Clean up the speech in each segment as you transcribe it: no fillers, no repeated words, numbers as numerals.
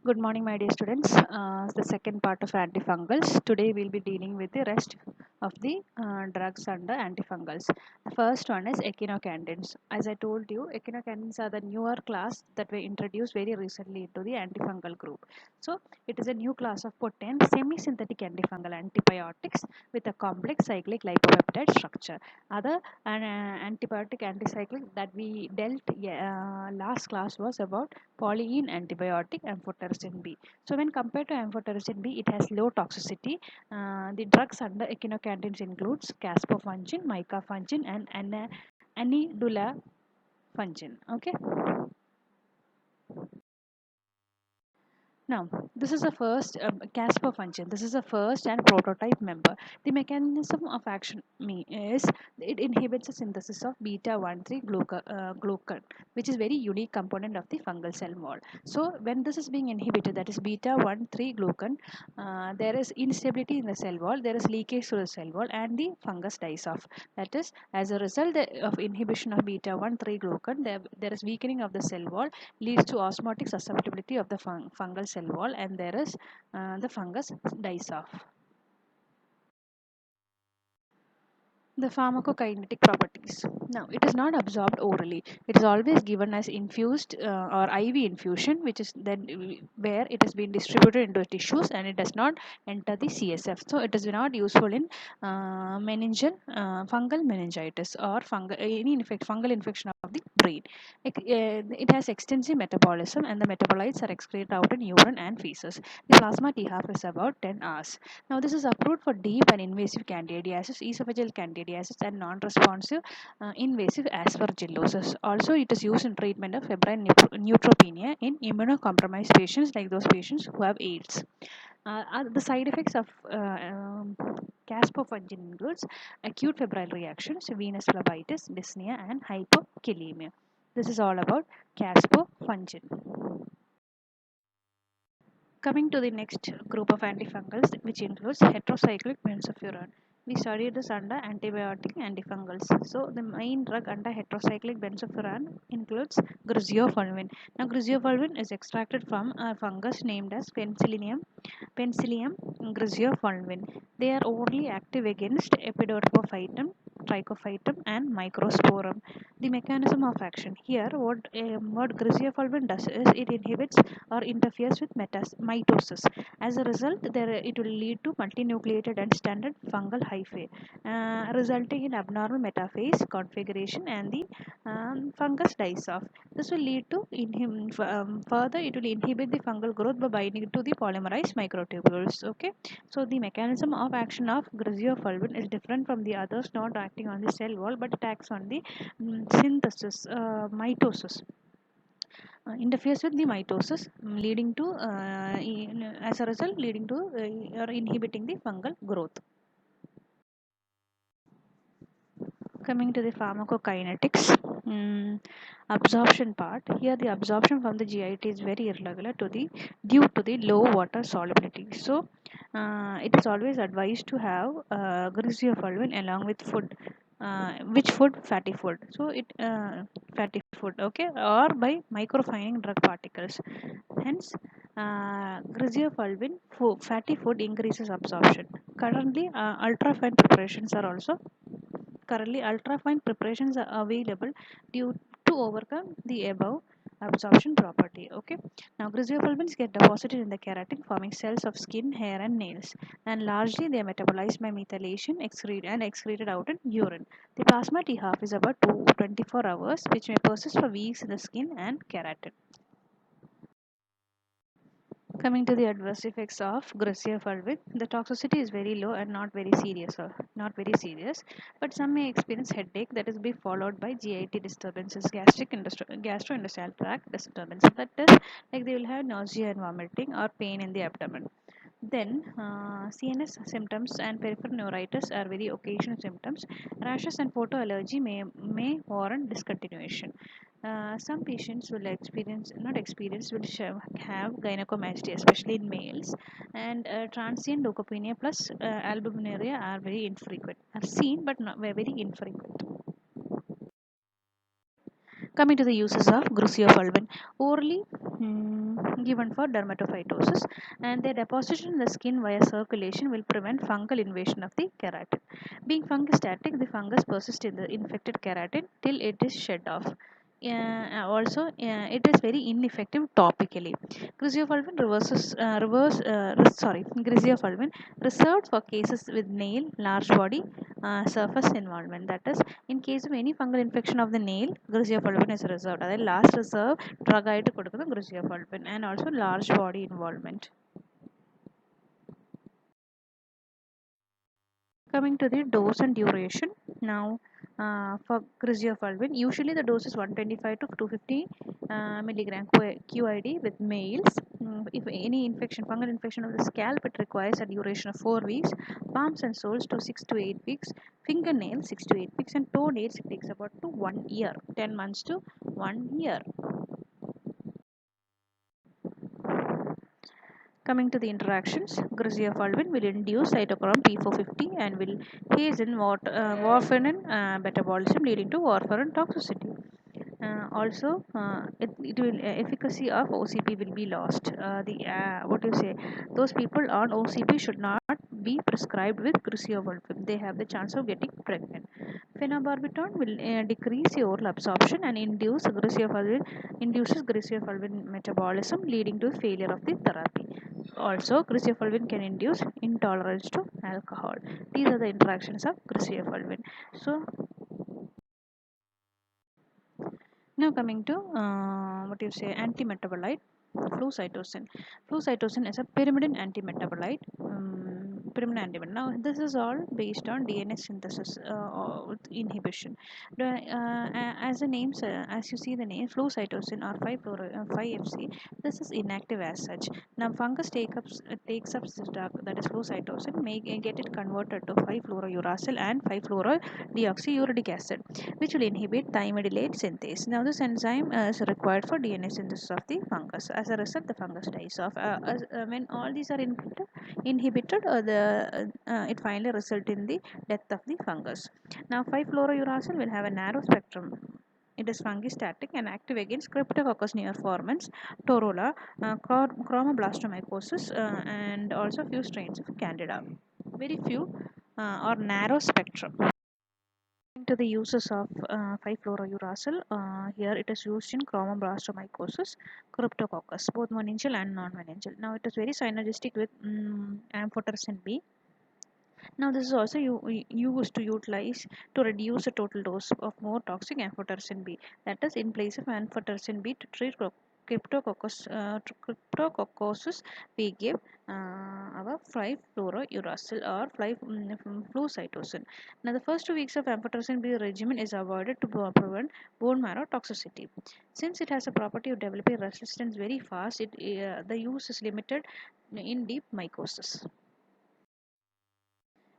Good morning, my dear students. The second part of antifungals. Today we'll be dealing with the rest of the drugs under antifungals. The first one is echinocandins. As I told you, echinocandins are the newer class that were introduced very recently into the antifungal group. So it is a new class of potent semi-synthetic antifungal antibiotics with a complex cyclic lipopeptide structure. Other antibiotic anticyclic that we dealt last class was about polyene antibiotic amphotericin B. So when compared to amphotericin B, it has low toxicity. The drugs under echinocandins includes caspofungin, micafungin, and anidulafungin. Okay. Now, this is the first Casper function. This is the first and prototype member. The mechanism of action is it inhibits the synthesis of beta 1,3 glucan, which is very unique component of the fungal cell wall. So, when this is being inhibited, that is beta 1,3 glucan, there is instability in the cell wall, there is leakage to the cell wall, and the fungus dies off. That is, as a result of inhibition of beta 1,3 glucan, there is weakening of the cell wall leads to osmotic susceptibility of the fungal cell wall, and there is the fungus dies off. The pharmacokinetic properties. Now, it is not absorbed orally. It is always given as infused or IV infusion, which is then where it has been distributed into tissues and it does not enter the CSF. So, it is not useful in fungal meningitis or fungal infection of the brain. It has extensive metabolism and the metabolites are excreted out in urine and feces. The plasma T-half is about 10 hours. Now, this is approved for deep and invasive candidiasis, esophageal candidiasis, and non-responsive invasive aspergillosis. Also, it is used in treatment of febrile neutropenia in immunocompromised patients like those patients who have AIDS. The side effects of caspofungin includes acute febrile reactions, venous phlebitis, dyspnea, and hypokalemia. This is all about caspofungin. Coming to the next group of antifungals, which includes heterocyclic benzofuran. We studied this under antibiotic antifungals. So the main drug under heterocyclic benzofuran includes griseofulvin. Now griseofulvin is extracted from a fungus named as Penicillium griseofulvin. They are orally active against Epidermophytum, Trichophytum, and Microsporum. The mechanism of action here, what griseofulvin does is it inhibits or interferes with mitosis. As a result, it will lead to multinucleated and standard fungal hyphae, resulting in abnormal metaphase configuration and the fungus dies off. This will lead to further it will inhibit the fungal growth by binding to the polymerized microtubules. Okay, so the mechanism of action of griseofulvin is different from the others, not acting on the cell wall but it acts on the synthesis, mitosis, interferes with the mitosis, leading to as a result leading to or inhibiting the fungal growth. Coming to the pharmacokinetics, absorption part. Here the absorption from the GIT is very irregular due to the low water solubility. So it is always advised to have griseofulvin along with food. Which food? Fatty food. So it fatty food, okay, or by microfining drug particles. Hence, griseofulvin fatty food increases absorption. Currently, ultrafine preparations are available due to overcome the above absorption property. Okay. Now, griseofulvins get deposited in the keratin, forming cells of skin, hair, and nails, and largely they are metabolized by methylation, excreted out in urine. The plasma T half is about 24 hours, which may persist for weeks in the skin and keratin. Coming to the adverse effects of griseofulvin, the toxicity is very low and not very serious, but some may experience headache that is be followed by GIT disturbances, gastrointestinal tract disturbance. That is, like they will have nausea and vomiting or pain in the abdomen. Then, CNS symptoms and peripheral neuritis are very occasional symptoms. Rashes and photoallergy may warrant discontinuation. Some patients will not experience, have gynecomastia, especially in males, and transient leukopenia plus albuminuria are very infrequent, are seen but not very infrequent. Coming to the uses of griseofulvin, orally, given for dermatophytosis, and their deposition in the skin via circulation will prevent fungal invasion of the keratin. Being fungistatic, the fungus persists in the infected keratin till it is shed off. It is very ineffective topically. Griseofulvin Griseofulvin reserved for cases with nail, large body, surface involvement. That is, in case of any fungal infection of the nail, Griseofulvin is reserved. That is, last reserve drug ആയിട്ട് കൊടുക്കുന്നത് Griseofulvin, and also large body involvement. Coming to the dose and duration. Now, for Griseofulvin, usually the dose is 125 to 250 milligram QID with males. If any fungal infection of the scalp, it requires a duration of 4 weeks. Palms and soles to 6 to 8 weeks. Fingernails 6 to 8 weeks, and toenails it takes about to 1 year, 10 months to 1 year. Coming to the interactions, Griseofulvin will induce cytochrome P450 and will hasten warfarin metabolism, leading to warfarin toxicity. It will efficacy of OCP will be lost. Those people on OCP should not be prescribed with Griseofulvin. They have the chance of getting pregnant. Phenobarbital will decrease the oral absorption and induces Griseofulvin metabolism, leading to failure of the therapy. Also, Griseofulvin can induce intolerance to alcohol. These are the interactions of Griseofulvin. So, now coming to antimetabolite, flucytosine. Flucytosine is a pyrimidine antimetabolite. Now this is all based on DNA synthesis inhibition. As the names, as you see the name, flucytosine or 5-FC. This is inactive as such. Now fungus takes up this drug, that is flucytosine, may get it converted to 5-fluorouracil and 5-fluorodeoxyuric acid, which will inhibit thymidylate synthase. Now this enzyme is required for DNA synthesis of the fungus. As a result, the fungus dies off. When all these are inhibited, it finally results in the death of the fungus. Now 5-fluorouracil will have a narrow spectrum. It is fungistatic and active against Cryptococcus neoformans, Torula, Chromoblastomycosis, and also few strains of Candida. Very few or narrow spectrum. To the uses of 5-fluorouracil, here it is used in chromoblastomycosis, Cryptococcus, both meningeal and non-meningeal. Now it is very synergistic with amphotericin B. Now this is also used to utilize to reduce the total dose of more toxic amphotericin B. That is, in place of amphotericin B to treat cryptococcosis, we give our 5-fluorouracil or flucytosine. Now the first 2 weeks of amphotericin B regimen is avoided to prevent bone marrow toxicity. Since it has a property of developing resistance very fast, the use is limited in deep mycosis.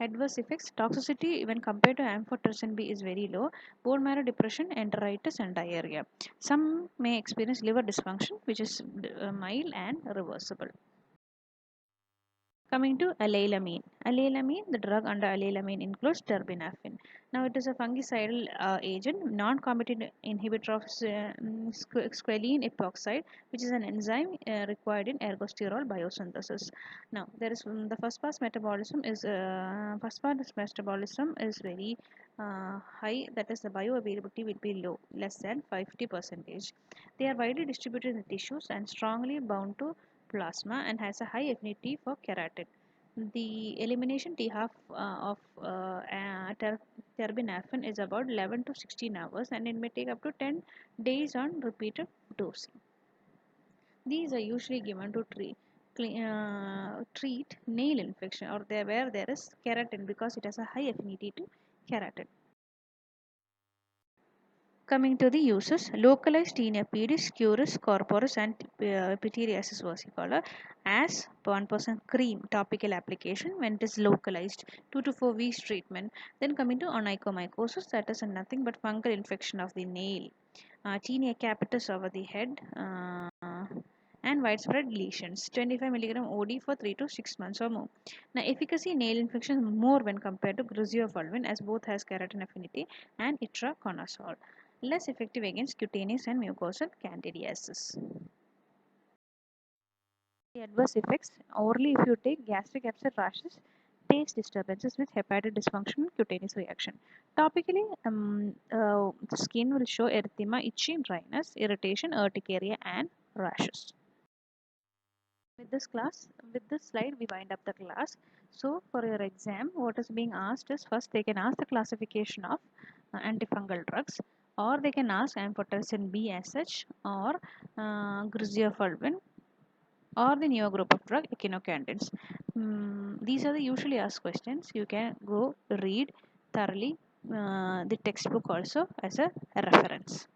Adverse effects: toxicity when compared to amphotericin B is very low. Bone marrow depression, enteritis, and diarrhea. Some may experience liver dysfunction, which is mild and reversible. Coming to allylamine. Allylamine, the drug under allylamine includes terbinafine. Now it is a fungicidal agent, non-competent inhibitor of squalene epoxide, which is an enzyme required in ergosterol biosynthesis. Now there is the first pass metabolism is very high. That is, the bioavailability will be low, less than 50%. They are widely distributed in tissues and strongly bound to plasma and has a high affinity for keratin. The elimination t-half of terbinafine is about 11 to 16 hours, and it may take up to 10 days on repeated dosing. These are usually given to treat nail infection or where there is keratin, because it has a high affinity to keratin. Coming to the uses, localized tinea pedis, curis, corporis, and pityriasis versicolor as 1% cream topical application when it is localized, 2 to 4 weeks treatment. Then coming to onychomycosis, that is nothing but fungal infection of the nail, tinea capitis over the head, and widespread lesions, 25 mg OD for 3 to 6 months or more. Now efficacy in nail infection more when compared to Griseofulvin, as both has keratin affinity, and itraconazole, less effective against cutaneous and mucosal candidiasis. The adverse effects orally if you take gastric upset rashes, taste disturbances with hepatic dysfunction, cutaneous reaction. Topically, the skin will show erythema, itching, dryness, irritation, urticaria, and rashes. With this slide, we wind up the class. So, for your exam, what is being asked is first they can ask the classification of antifungal drugs, or they can ask amphotericin B as such, or Gracia or the new group of drug Echinocandins. These are the usually asked questions. You can go read thoroughly the textbook also as a reference.